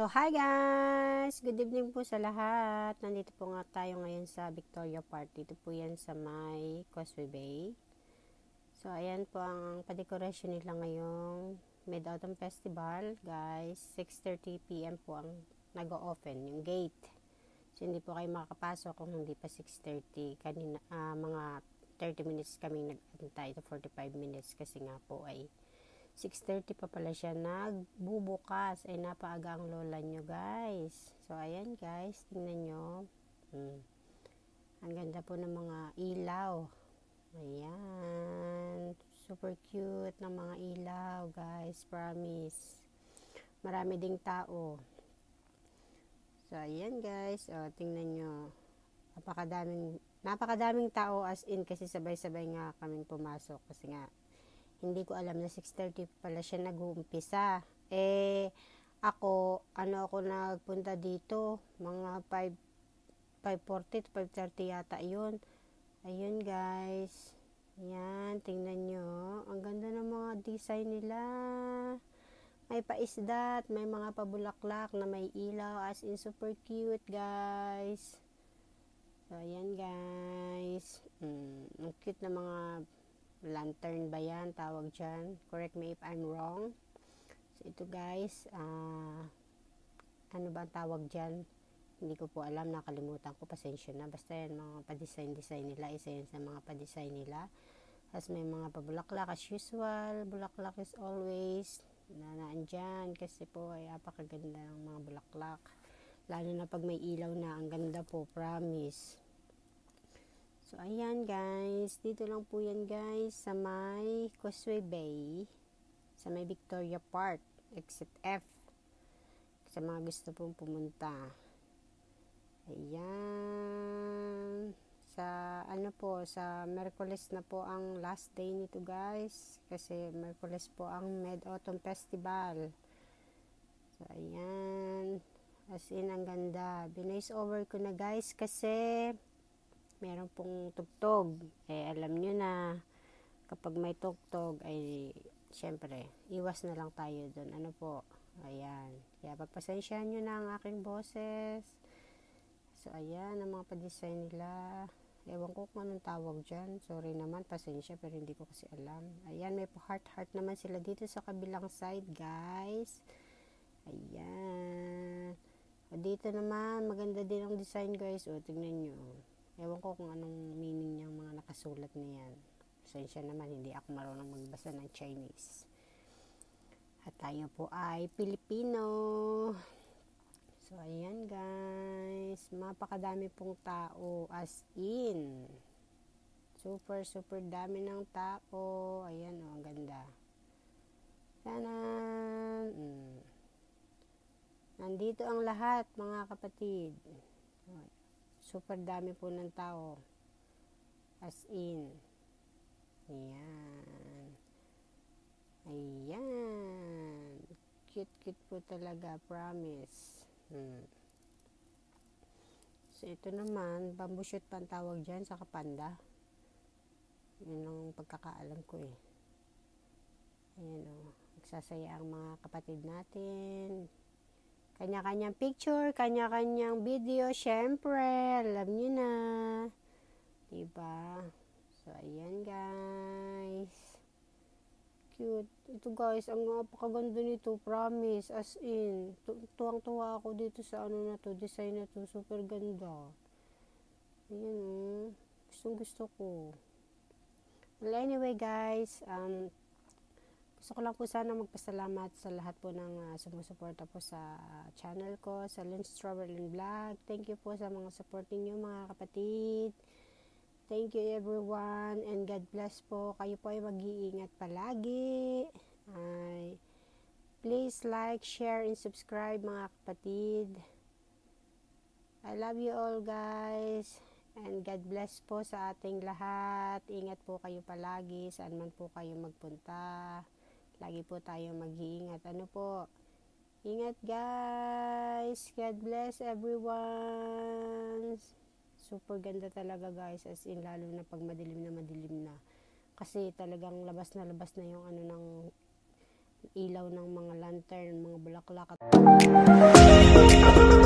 So, hi guys! Good evening po sa lahat. Nandito po nga tayo ngayon sa Victoria Park. Dito po yan sa may Causeway Bay. So, ayan po ang padekorasyon nila ngayong Mid-Autumn Festival. Guys, 6:30 PM po ang nag-o-open yung gate. So, hindi po kayo makakapasok kung hindi pa 6:30. Kanina, mga 30 minutes kaming nag-antay to 45 minutes kasi nga po ay 6:30 pa pala siya nagbubukas. Ay napaaga ang lola nyo guys. So ayan guys, tingnan nyo. Ang ganda po ng mga ilaw. Ayan, super cute ng mga ilaw guys, promise. Marami ding tao. So ayan guys, tingnan nyo. Napakadaming tao, as in kasi sabay-sabay nga kaming pumasok kasi nga hindi ko alam na 6:30 pala siya nag-uumpisa. Ako nagpunta dito, mga 5:40 to 5:30 yata yun. Ayun guys. Ayan, tingnan nyo. Ang ganda ng mga design nila. May paisdat, may mga pabulaklak na may ilaw, as in super cute guys. So, ayan guys. Ang cute na mga lantern ba yan tawag dyan, correct me if I'm wrong. So ito guys, ano ba ang tawag dyan, hindi ko po alam, nakalimutan ko, pasensya na. Basta yan mga pa-design nila, isa yan sa mga pa-design nila. As may mga pabulaklak as usual, bulaklak is always naandyan kasi po ay apakaganda ng mga bulaklak, lalo na pag may ilaw na, ang ganda po, promise. So, ayan guys. Dito lang po yan guys sa may Causeway Bay. Sa may Victoria Park. Exit F. Sa mga gusto pong pumunta. Ayan. Sa Merkules na po ang last day nito guys. Kasi Merkules po ang Mid-Autumn Festival. So, ayan. As in, ang ganda. Binice over ko na guys kasi meron pong tugtog. Alam nyo na kapag may tugtog ay syempre iwas na lang tayo dun. Ano po, ayan, kaya pagpasensyahan nyo na ang aking boses. So ayan ang mga pa-design nila. Ewan ko kung anong tawag dyan, sorry naman, pasensya, pero hindi ko kasi alam. Ayan, may heart naman sila dito sa kabilang side guys. Ayan, dito naman maganda din ang design guys. Tingnan nyo. Ewan ko kung anong meaning niyang mga nakasulat na yan. Pasensya naman, hindi ako marunong magbasa ng Chinese. At tayo po ay Pilipino. So, ayan guys. Mapakadami pong tao, as in. Super dami ng tao. Ayan ang ganda. Tanan! Nandito ang lahat, mga kapatid. Super dami po ng tao, as in. Ayan, cute po talaga, promise. So ito naman, bamboo shoot pa ang tawag dyan, saka panda. Yun ang pagkakaalam ko Ayan nagsasaya ang mga kapatid natin. Kanya-kanyang picture, kanya-kanyang video, syempre, alam nyo na. Diba? So, ayan guys. Cute. Ito guys, ang napakaganda nito, promise. As in, tuwang-tuwa ako dito sa design na to. Super ganda. Ayan gustong-gusto ko. Well, anyway guys, gusto ko lang po sana magpasalamat sa lahat po ng sumusuporta po sa channel ko, sa Lynn's Travel and Vlog. Thank you po sa mga support niyo mga kapatid. Thank you everyone and God bless po. Kayo po ay mag-iingat palagi. Please like, share, and subscribe mga kapatid. I love you all guys. And God bless po sa ating lahat. Ingat po kayo palagi saan man po kayo magpunta. Lagi po tayo mag-iingat. Ingat guys. God bless everyone. Super ganda talaga guys. As in, lalo na pag madilim na. Kasi talagang labas na yung ng ilaw ng mga lantern, mga bulaklak. Thank you.